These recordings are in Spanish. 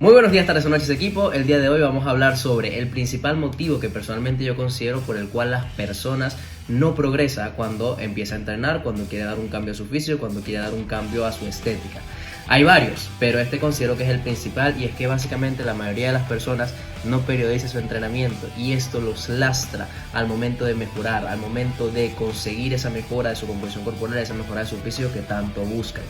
Muy buenos días, tardes o noches, equipo. El día de hoy vamos a hablar sobre el principal motivo que personalmente yo considero por el cual las personas no progresan cuando empieza a entrenar, cuando quiere dar un cambio a su físico, cuando quiere dar un cambio a su estética. Hay varios, pero este considero que es el principal, y es que básicamente la mayoría de las personas no periodiza su entrenamiento y esto los lastra al momento de mejorar, al momento de conseguir esa mejora de su composición corporal, esa mejora de su físico que tanto buscan.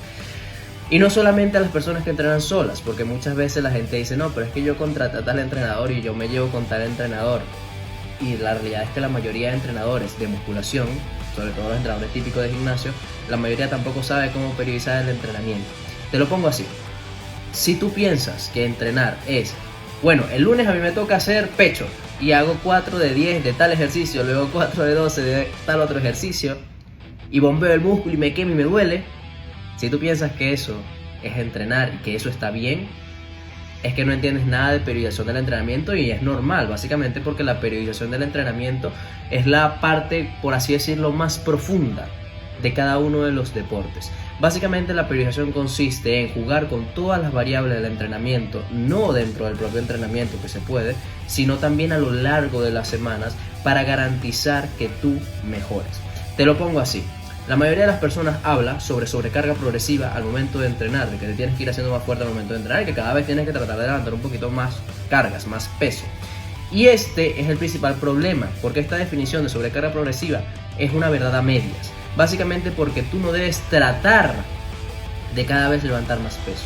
Y no solamente a las personas que entrenan solas, porque muchas veces la gente dice, no, pero es que yo contraté a tal entrenador y yo me llevo con tal entrenador. Y la realidad es que la mayoría de entrenadores de musculación, sobre todo los entrenadores típicos de gimnasio, la mayoría tampoco sabe cómo periodizar el entrenamiento. Te lo pongo así: si tú piensas que entrenar es, bueno, el lunes a mí me toca hacer pecho y hago 4 de 10 de tal ejercicio, luego 4 de 12 de tal otro ejercicio y bombeo el músculo y me quema y me duele. Si tú piensas que eso es entrenar y que eso está bien, es que no entiendes nada de periodización del entrenamiento, y es normal, básicamente porque la periodización del entrenamiento es la parte, por así decirlo, más profunda de cada uno de los deportes. Básicamente la periodización consiste en jugar con todas las variables del entrenamiento, no dentro del propio entrenamiento que se puede, sino también a lo largo de las semanas para garantizar que tú mejores. Te lo pongo así: la mayoría de las personas habla sobre sobrecarga progresiva al momento de entrenar, de que te tienes que ir haciendo más fuerte al momento de entrenar y que cada vez tienes que tratar de levantar un poquito más cargas, más peso. Y este es el principal problema, porque esta definición de sobrecarga progresiva es una verdad a medias. Básicamente porque tú no debes tratar de cada vez levantar más peso.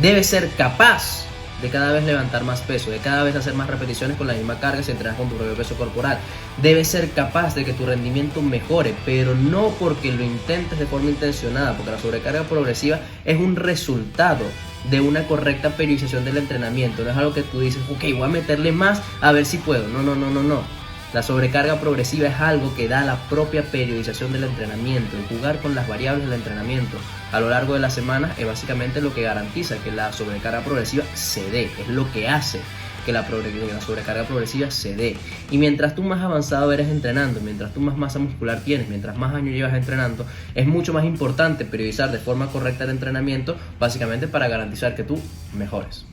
Debes ser capaz de cada vez levantar más peso, de cada vez hacer más repeticiones con la misma carga si entrenas con tu propio peso corporal. Debes ser capaz de que tu rendimiento mejore, pero no porque lo intentes de forma intencionada, porque la sobrecarga progresiva es un resultado de una correcta periodización del entrenamiento. No es algo que tú dices, ok, voy a meterle más a ver si puedo. No. La sobrecarga progresiva es algo que da la propia periodización del entrenamiento. El jugar con las variables del entrenamiento a lo largo de la semana es básicamente lo que garantiza que la sobrecarga progresiva se dé. Es lo que hace que la sobrecarga progresiva se dé. Y mientras tú más avanzado eres entrenando, mientras tú más masa muscular tienes, mientras más años llevas entrenando, es mucho más importante periodizar de forma correcta el entrenamiento, básicamente para garantizar que tú mejores.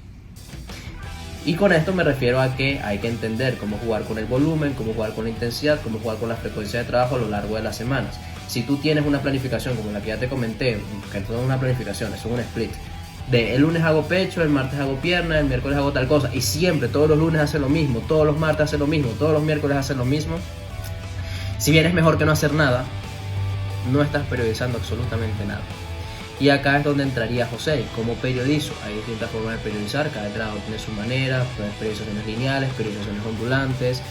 Y con esto me refiero a que hay que entender cómo jugar con el volumen, cómo jugar con la intensidad, cómo jugar con la frecuencia de trabajo a lo largo de las semanas. Si tú tienes una planificación como la que ya te comenté, que no es una planificación, es un split, de el lunes hago pecho, el martes hago pierna, el miércoles hago tal cosa, y siempre, todos los lunes hace lo mismo, todos los martes hace lo mismo, todos los miércoles hace lo mismo, si bien es mejor que no hacer nada, no estás periodizando absolutamente nada. Y acá es donde entraría José. ¿Cómo periodizo? Hay distintas formas de periodizar, cada entrenador tiene su manera, periodizaciones lineales, periodizaciones ondulantes,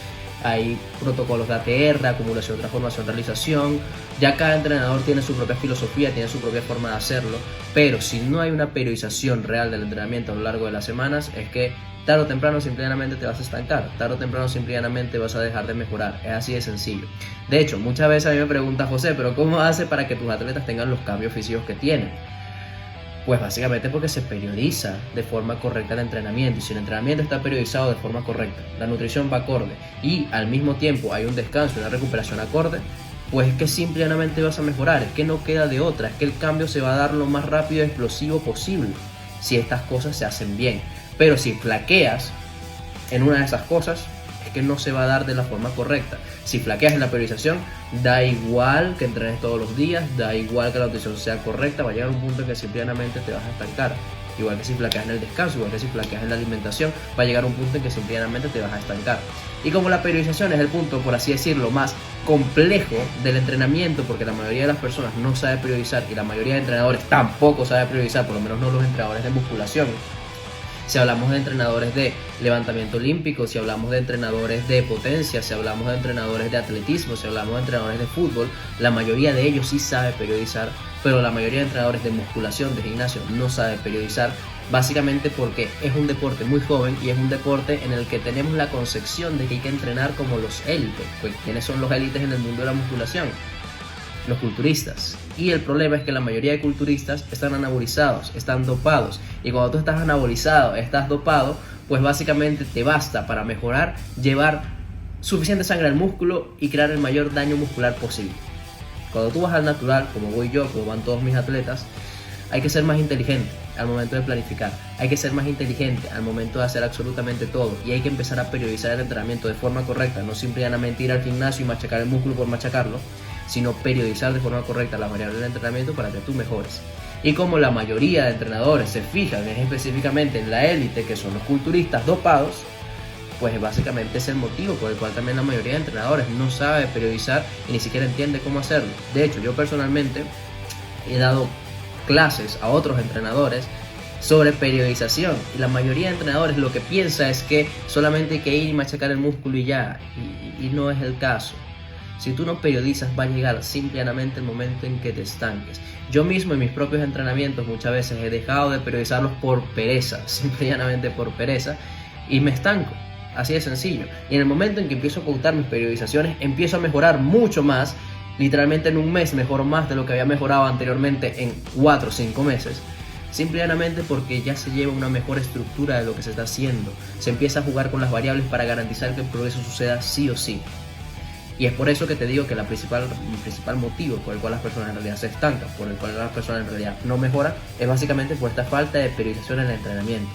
hay protocolos de ATR, acumulación, transformación, realización. Ya cada entrenador tiene su propia filosofía, tiene su propia forma de hacerlo, pero si no hay una periodización real del entrenamiento a lo largo de las semanas, es que tarde o temprano simplemente te vas a estancar, tarde o temprano simplemente vas a dejar de mejorar. Es así de sencillo. De hecho, muchas veces a mí me pregunta José, pero ¿cómo hace para que tus atletas tengan los cambios físicos que tienen? Pues básicamente porque se periodiza de forma correcta el entrenamiento. Y si el entrenamiento está periodizado de forma correcta, la nutrición va acorde y al mismo tiempo hay un descanso y una recuperación acorde, pues es que simplemente vas a mejorar. Es que no queda de otra, es que el cambio se va a dar lo más rápido y explosivo posible si estas cosas se hacen bien. Pero si flaqueas en una de esas cosas, es que no se va a dar de la forma correcta. Si flaqueas en la periodización, da igual que entrenes todos los días, da igual que la nutrición sea correcta, va a llegar un punto en que simplemente te vas a estancar. Igual que si flaqueas en el descanso, igual que si flaqueas en la alimentación, va a llegar un punto en que simplemente te vas a estancar. Y como la periodización es el punto, por así decirlo, más complejo del entrenamiento, porque la mayoría de las personas no sabe periodizar y la mayoría de entrenadores tampoco sabe periodizar, por lo menos no los entrenadores de musculación. Si hablamos de entrenadores de levantamiento olímpico, si hablamos de entrenadores de potencia, si hablamos de entrenadores de atletismo, si hablamos de entrenadores de fútbol, la mayoría de ellos sí sabe periodizar, pero la mayoría de entrenadores de musculación, de gimnasio, no sabe periodizar, básicamente porque es un deporte muy joven y es un deporte en el que tenemos la concepción de que hay que entrenar como los élites. Pues, ¿quiénes son los élites en el mundo de la musculación? Los culturistas. Y el problema es que la mayoría de culturistas están anabolizados, están dopados, y cuando tú estás anabolizado, estás dopado, pues básicamente te basta para mejorar llevar suficiente sangre al músculo y crear el mayor daño muscular posible. Cuando tú vas al natural, como voy yo, como van todos mis atletas, hay que ser más inteligente. al momento de planificar, hay que ser más inteligente al momento de hacer absolutamente todo y hay que empezar a periodizar el entrenamiento de forma correcta, no simplemente ir al gimnasio y machacar el músculo por machacarlo, sino periodizar de forma correcta las variables del entrenamiento para que tú mejores. Y como la mayoría de entrenadores se fijan específicamente en la élite, que son los culturistas dopados, pues básicamente es el motivo por el cual también la mayoría de entrenadores no sabe periodizar y ni siquiera entiende cómo hacerlo. De hecho, yo personalmente he dado clases a otros entrenadores sobre periodización y la mayoría de entrenadores lo que piensa es que solamente hay que ir y machacar el músculo y ya, y no es el caso. Si tú no periodizas va a llegar simplemente el momento en que te estanques. Yo mismo en mis propios entrenamientos muchas veces he dejado de periodizarlos por pereza, simplemente por pereza, y me estanco. Así de sencillo. Y en el momento en que empiezo a pautar mis periodizaciones, empiezo a mejorar mucho más. Literalmente en un mes mejoro más de lo que había mejorado anteriormente en 4 o 5 meses. Simplemente porque ya se lleva una mejor estructura de lo que se está haciendo. Se empieza a jugar con las variables para garantizar que el progreso suceda sí o sí. Y es por eso que te digo que el principal motivo por el cual las personas en realidad se estancan, por el cual las personas en realidad no mejoran, es básicamente por esta falta de periodización en el entrenamiento.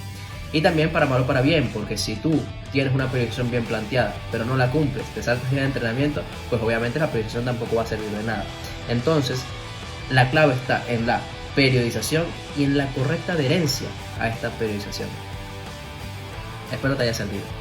Y también para mal o para bien, porque si tú tienes una periodización bien planteada, pero no la cumples, te saltas en el entrenamiento, pues obviamente la periodización tampoco va a servir de nada. Entonces, la clave está en la periodización y en la correcta adherencia a esta periodización. Espero te haya servido.